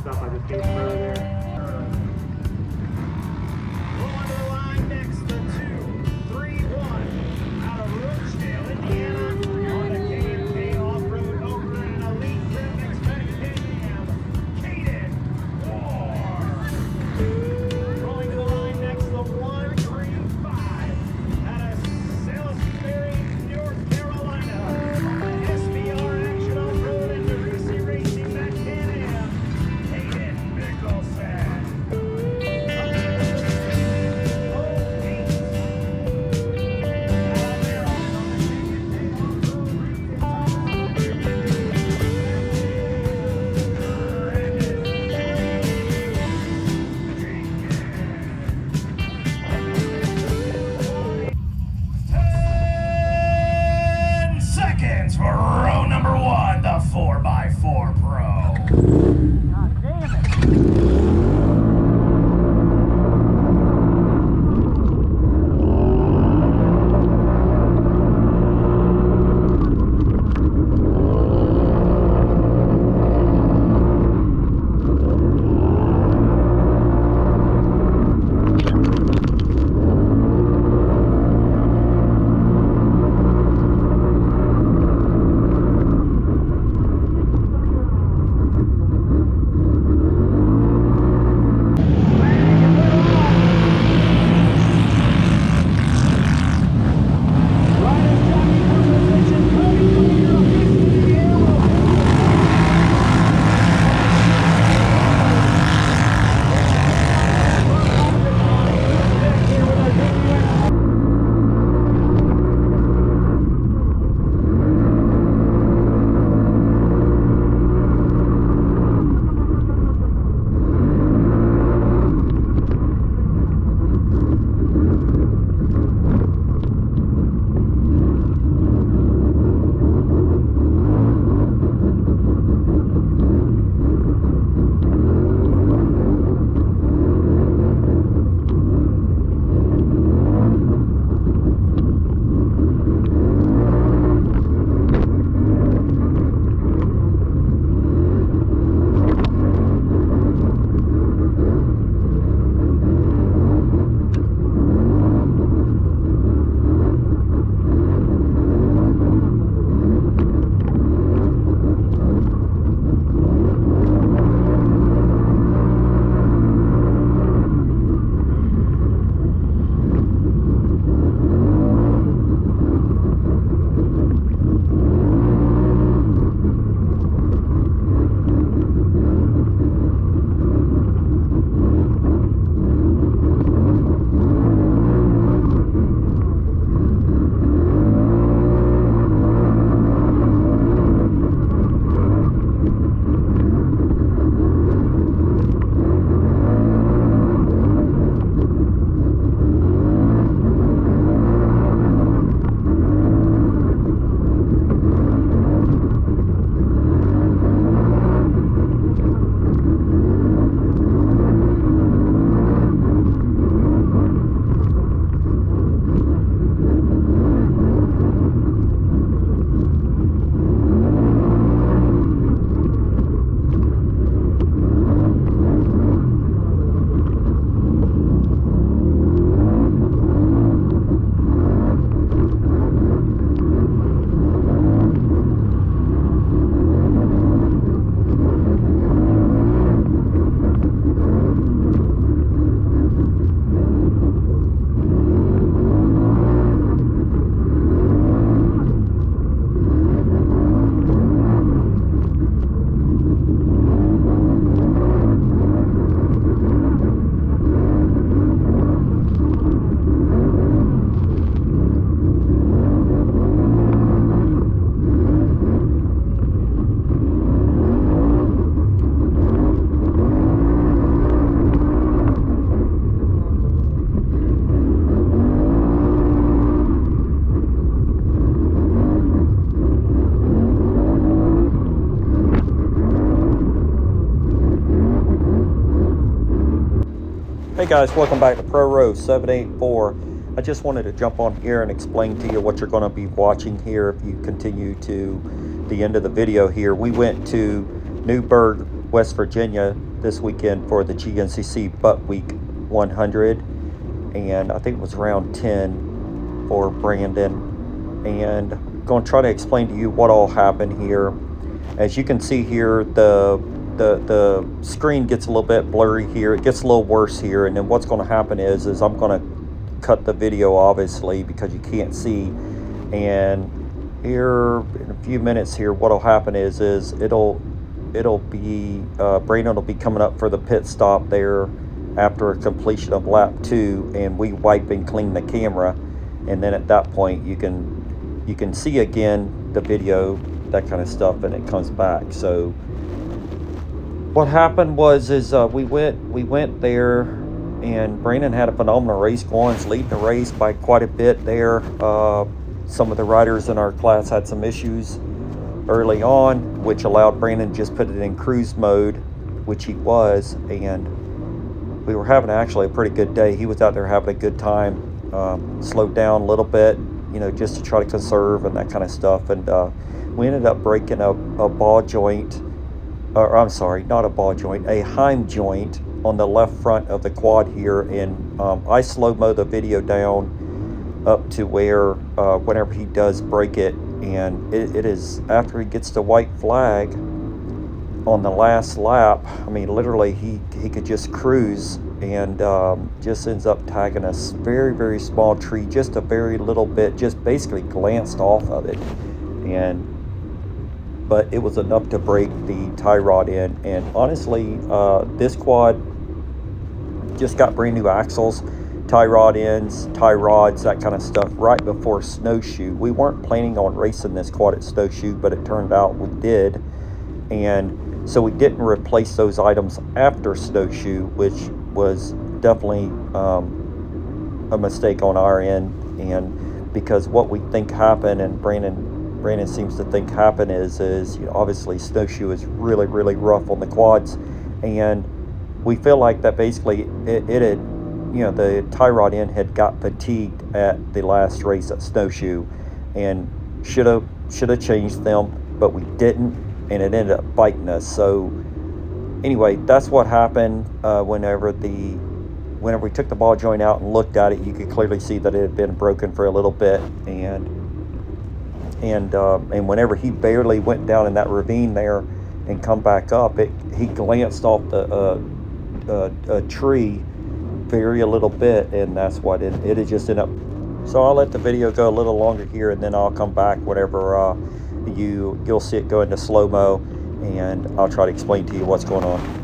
stuff I just came from over there. On the line next, the 2-3-1 out of Roachdale, Indiana, on the K&K Off-Road over an elite trip expected Caden Ward. Rolling to the line next, the 1-3-5 out of Salisbury, North Carolina, on the SBR Action Off-Road and Marisi Racing that Can-Am, Caden Nicholson. Seconds for row number 1, the 4x4 Pro. God damn it. Hey guys, welcome back to Pro Row 784. I just wanted to jump on here and explain to you what you're going to be watching here if you continue to the end of the video here. We went to Newburgh, West Virginia this weekend for the Gncc Buckwheat 100, and I think it was round 10 for Brandon. And I'm going to try to explain to you what all happened here. As you can see here, the screen gets a little bit blurry here. It gets a little worse here, and then what's going to happen is I'm going to cut the video, obviously, because you can't see. And here in a few minutes here, what'll happen is it'll be Brandon will be coming up for the pit stop there after a completion of lap 2, and we wipe and clean the camera, and then at that point you can see again the video, that kind of stuff, and it comes back. So what happened was we went there, and Brandon had a phenomenal race going. He's leading the race by quite a bit there. Some of the riders in our class had some issues early on, which allowed Brandon to just put it in cruise mode, which he was, and we were having actually a pretty good day. He was out there having a good time, slowed down a little bit, just to try to conserve and that kind of stuff. And we ended up breaking a ball joint, or I'm sorry, not a ball joint, a Heim joint on the left front of the quad here. And I slow-mo the video down up to where whenever he does break it, and it is after he gets the white flag on the last lap. I mean, literally he could just cruise, and just ends up tagging a very, very small tree, just a very little bit, just basically glanced off of it, but it was enough to break the tie rod in. And honestly, this quad just got brand new axles, tie rod ends, tie rods, that kind of stuff right before Snowshoe. We weren't planning on racing this quad at Snowshoe, but it turned out we did. And so we didn't replace those items after Snowshoe, which was definitely a mistake on our end. And because what we think happened, and Brandon seems to think happened, is obviously Snowshoe is really, really rough on the quads, and we feel like that basically it had, the tie rod end had got fatigued at the last race at Snowshoe, and should have changed them, but we didn't, and it ended up biting us. So anyway, that's what happened. Whenever we took the ball joint out and looked at it, you could clearly see that it had been broken for a little bit, and whenever he barely went down in that ravine there and come back up, he glanced off a tree very a little bit, and that's what it had just ended up. So I'll let the video go a little longer here, and then I'll come back whenever you'll see it go into slow-mo, and I'll try to explain to you what's going on.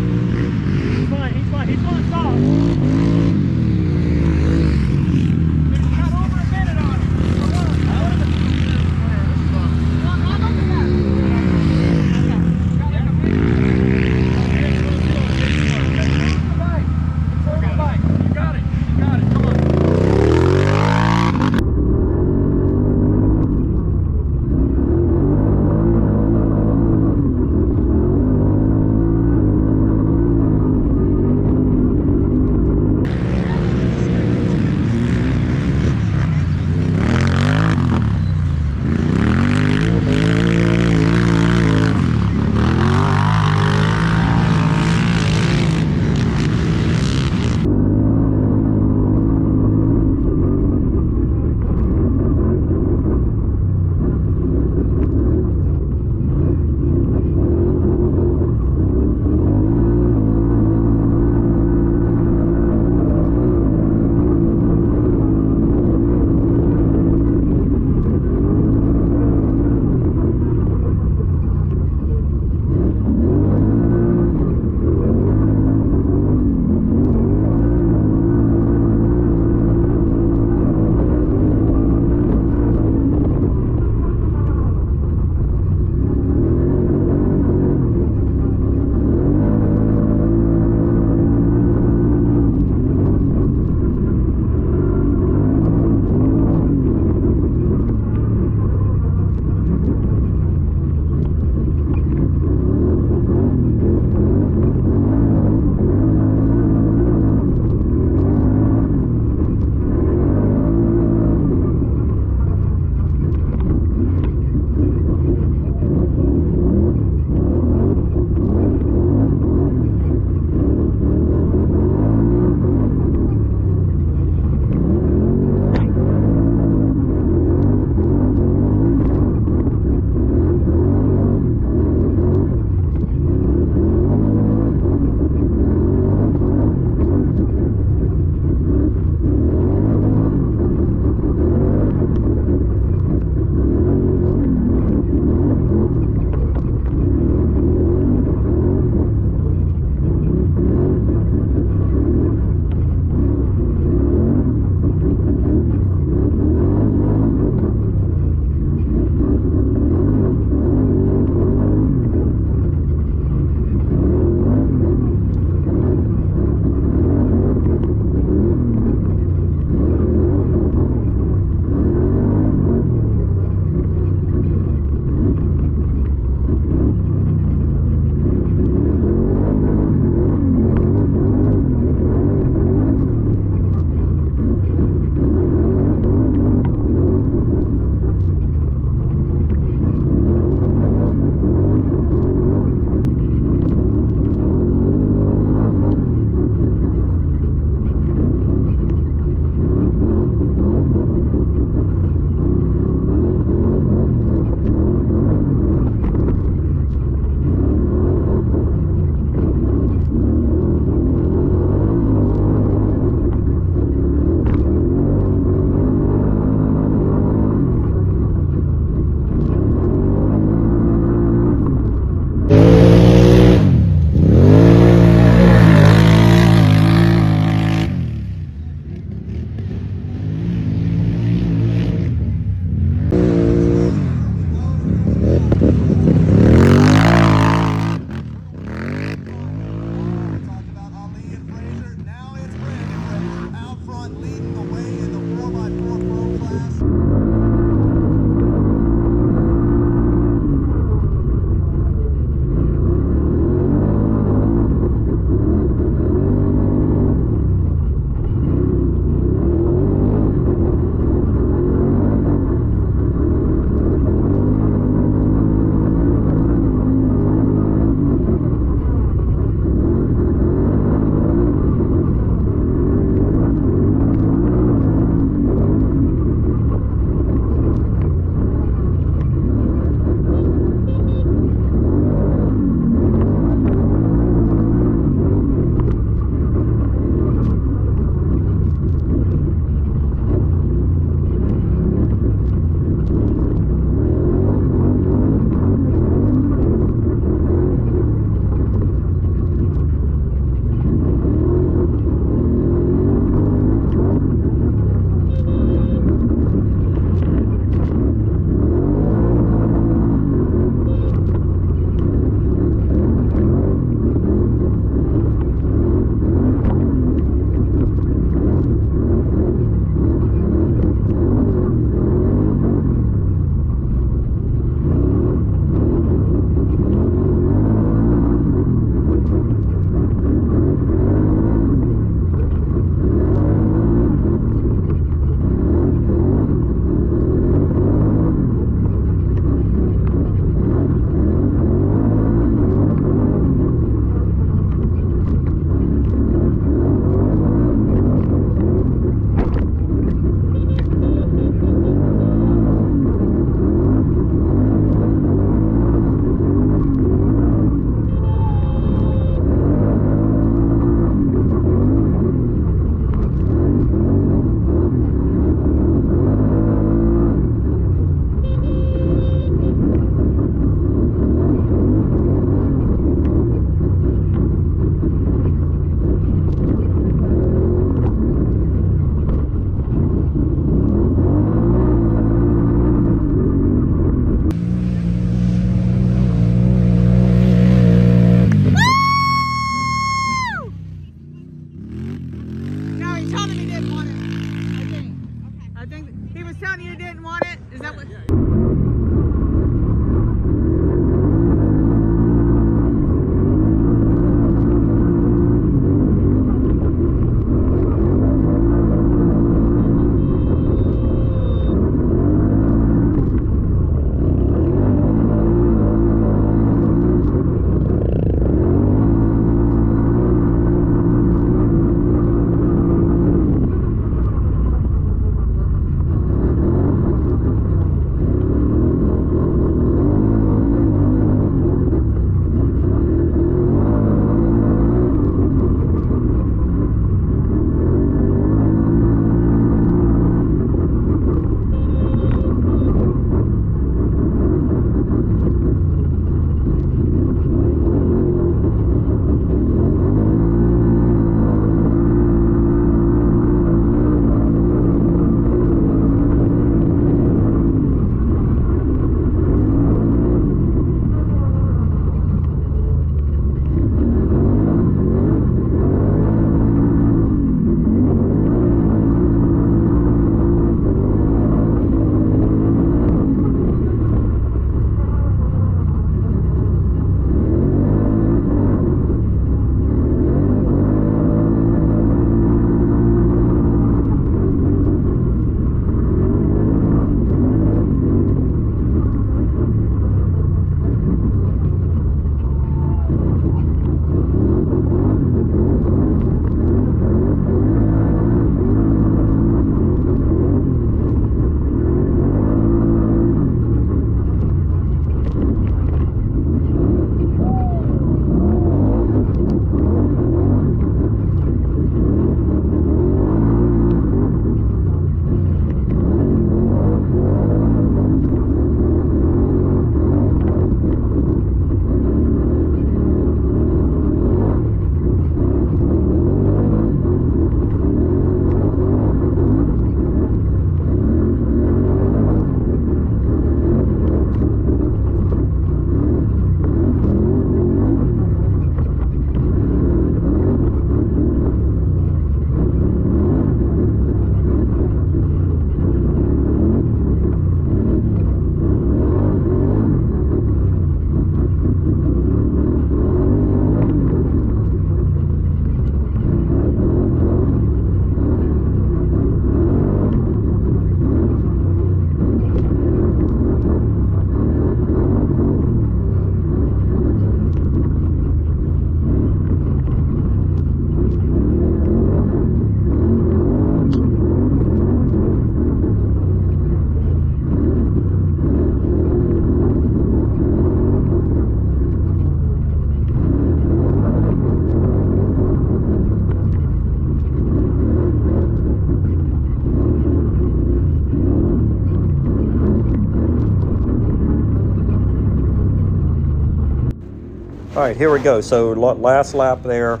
All right, here we go. So last lap there,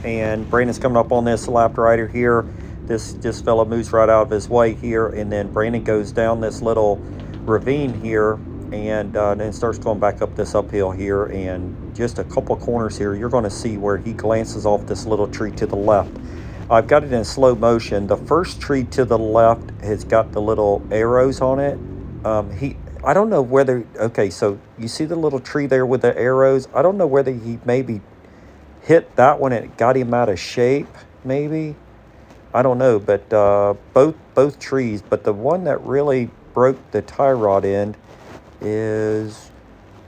and Brandon's coming up on this lap right here. This fella moves right out of his way here, and then Brandon goes down this little ravine here, and then starts going back up this uphill here, and just a couple corners here, you're going to see where he glances off this little tree to the left. I've got it in slow motion. The first tree to the left has got the little arrows on it. I don't know whether, okay, so you see the little tree there with the arrows? I don't know whether he maybe hit that one and it got him out of shape, maybe. I don't know, but both trees. But the one that really broke the tie rod end is,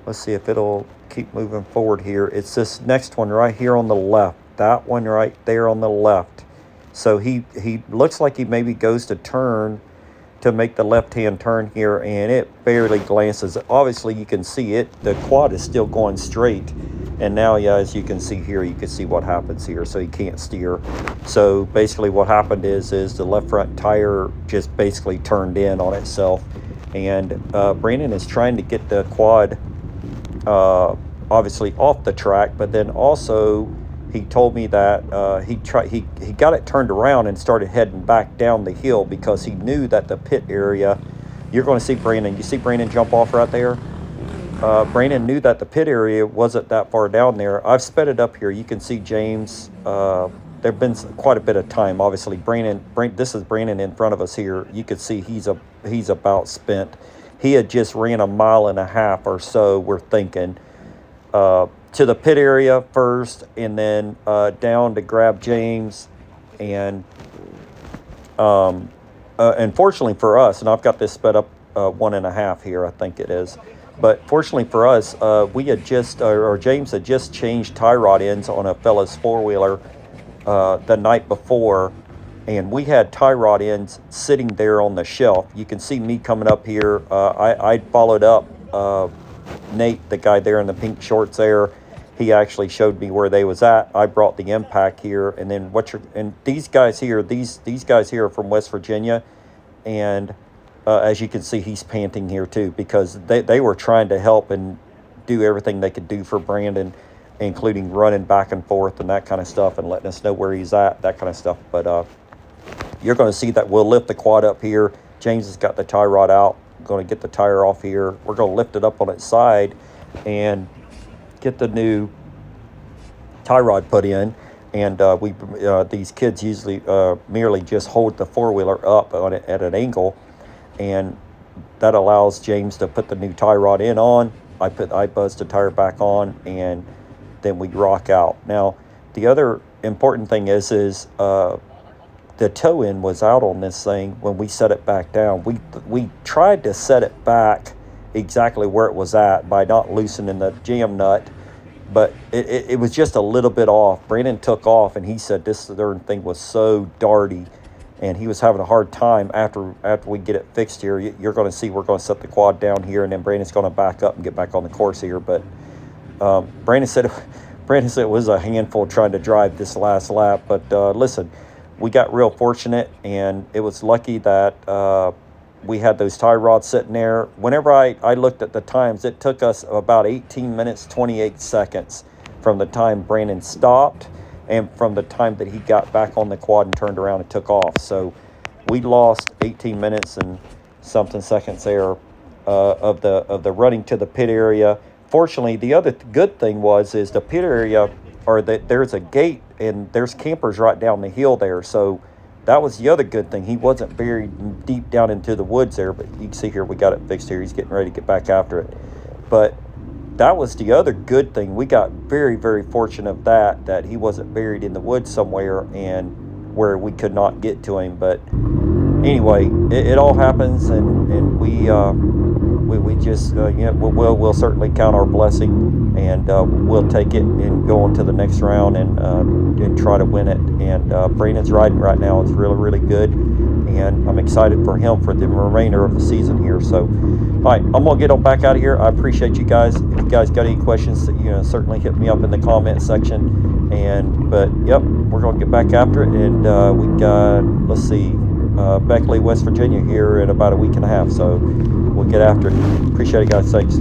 let's see if it'll keep moving forward here. It's this next one right here on the left. That one right there on the left. So he looks like he maybe goes to turn to make the left-hand turn here, and it barely glances. Obviously, you can see it. The quad is still going straight, and now, yeah, as you can see here, you can see what happens here. So he can't steer. So basically, what happened is the left front tire just basically turned in on itself, and Brandon is trying to get the quad obviously off the track, but then also he told me that he got it turned around and started heading back down the hill because he knew that the pit area, you're going to see Brandon, you see Brandon jump off right there? Brandon knew that the pit area wasn't that far down there. I've sped it up here. You can see James. There've been quite a bit of time. Obviously, this is Brandon in front of us here. You can see he's about spent. He had just ran 1.5 miles or so, we're thinking, to the pit area first, and then down to grab James, and fortunately for us, and I've got this sped up 1.5 here, I think it is, but fortunately for us, we had just, or James had just changed tie rod ends on a fella's four-wheeler the night before, and we had tie rod ends sitting there on the shelf. You can see me coming up here. I followed up Nate, the guy there in the pink shorts there. He actually showed me where they was at. I brought the impact here, and then these guys here, these guys here are from West Virginia, and as you can see, he's panting here too because they were trying to help and do everything they could do for Brandon, including running back and forth and that kind of stuff and letting us know where he's at, that kind of stuff. But you're going to see that we'll lift the quad up here. James has got the tie rod out. Going to get the tire off here. We're going to lift it up on its side and get the new tie rod put in. And these kids usually merely just hold the four-wheeler up on it at an angle, and that allows James to put the new tie rod in on. I buzz the tire back on, and then we rock out. Now, the other important thing is the toe end was out on this thing when we set it back down. We tried to set it back exactly where it was at by not loosening the jam nut, but it was just a little bit off. Brandon took off, and he said this darn thing was so darty, and he was having a hard time after we get it fixed here. You're going to see we're going to set the quad down here, and then Brandon's going to back up and get back on the course here. But Brandon said it was a handful trying to drive this last lap. But listen, we got real fortunate, and it was lucky that we had those tie rods sitting there. Whenever I looked at the times, it took us about 18 minutes, 28 seconds from the time Brandon stopped and from the time that he got back on the quad and turned around and took off. So we lost 18 minutes and something seconds there of the running to the pit area. Fortunately, the other good thing is the pit area, or there's a gate and there's campers right down the hill there. So that was the other good thing. He wasn't buried deep down into the woods there, but you can see here we got it fixed here. He's getting ready to get back after it. But that was the other good thing. We got very, very fortunate of that he wasn't buried in the woods somewhere and where we could not get to him. But anyway, it all happens, and we just we'll certainly count our blessing, and we'll take it and go on to the next round and try to win it. And Brandon's riding right now. It's really, really good, and I'm excited for him for the remainder of the season here. So, all right, I'm gonna get on back out of here. I appreciate you guys. If you guys got any questions, certainly hit me up in the comment section. But yep, we're gonna get back after it, and we got, let's see, Beckley, West Virginia here in about a week and a half. So we'll get after it. Appreciate it, guys. Thanks.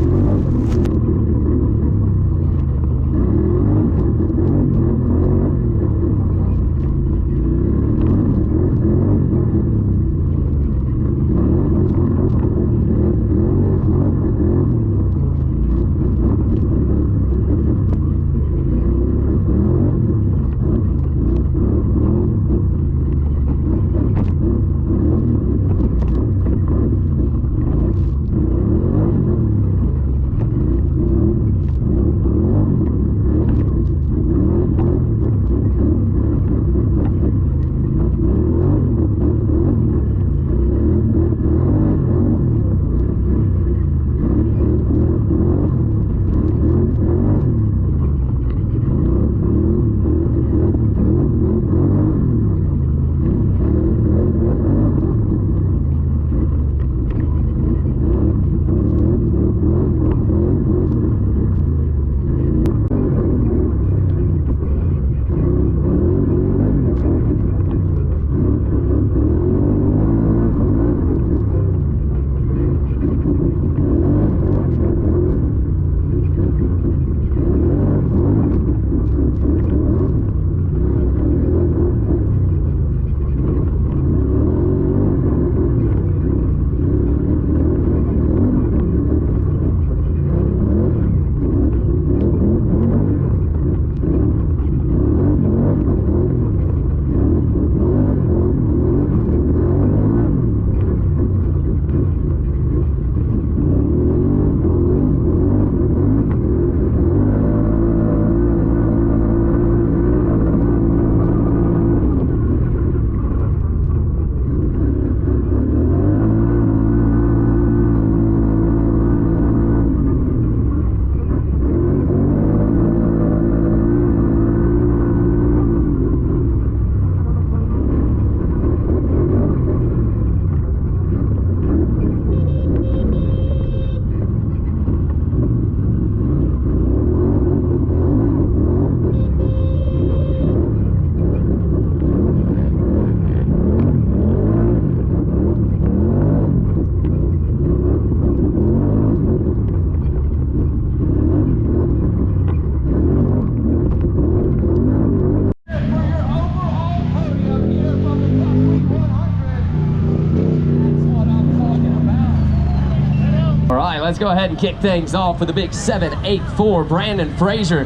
let's go ahead and kick things off with the big 784 Brandon Frazier.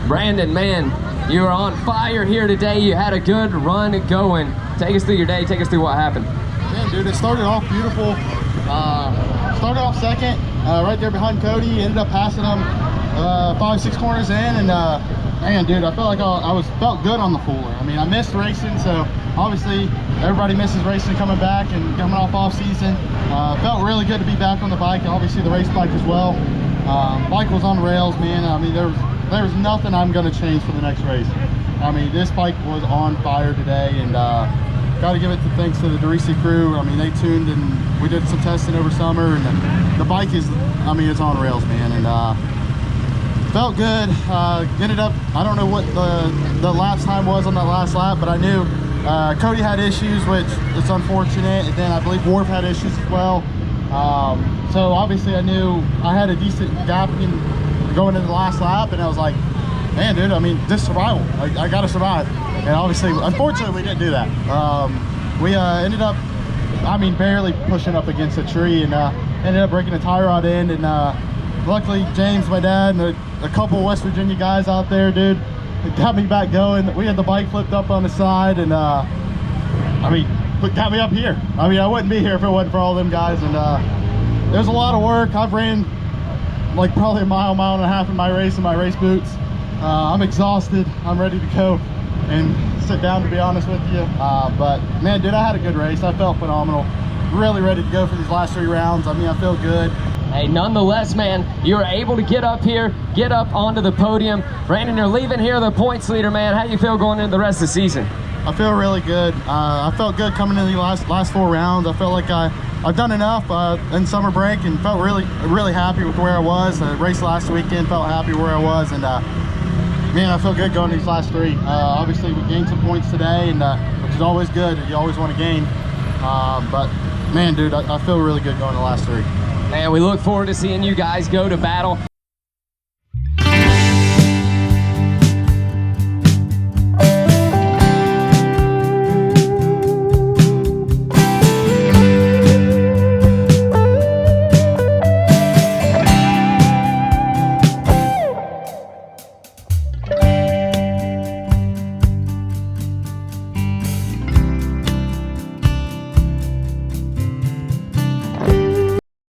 Brandon, man, you were on fire here today. You had a good run going. Take us through your day. Take us through what happened. Yeah, dude, it started off beautiful. Started off second, right there behind Cody. Ended up passing him 5-6 corners in, and man, dude, I felt like I felt good on the Fuller. I mean, I missed racing, so obviously everybody misses racing coming back and coming off season. Felt really good to be back on the bike. Obviously the race bike as well. Bike was on rails, man. I mean, there was nothing I'm going to change for the next race. I mean, this bike was on fire today, and got to give it to thanks to the Gncc crew. I mean, they tuned and we did some testing over summer, and the bike is, I mean, it's on rails, man, and felt good. Ended up, I don't know what the lapse time was on that last lap, but I knew Cody had issues, which it's unfortunate, and then I believe Wharf had issues as well. So obviously I knew I had a decent gap going into the last lap, and I was like, man, dude, I mean, just survival. I got to survive. And obviously, unfortunately, we didn't do that. We ended up, I mean, barely pushing up against a tree, and ended up breaking a tie rod end. And luckily, James, my dad, and a couple of West Virginia guys out there, dude, it got me back going. We had the bike flipped up on the side, and I mean, it got me up here. I mean, I wouldn't be here if it wasn't for all them guys. And there's a lot of work. I've ran like probably a mile and a half in my race boots. I'm exhausted. I'm ready to go and sit down, to be honest with you. But man, dude, I had a good race. I felt phenomenal. Really ready to go for these last 3 rounds. I mean, I feel good. Hey, nonetheless, man, you were able to get up here, get up onto the podium. Brandon, you're leaving here the points leader, man. How you feel going into the rest of the season? I feel really good. I felt good coming into the last 4 rounds. I felt like I've done enough in summer break, and felt really happy with where I was. I raced last weekend, felt happy where I was, and man, I feel good going these last 3. Obviously, we gained some points today, and which is always good. You always want to gain. But man, dude, I feel really good going the last 3. Man, we look forward to seeing you guys go to battle.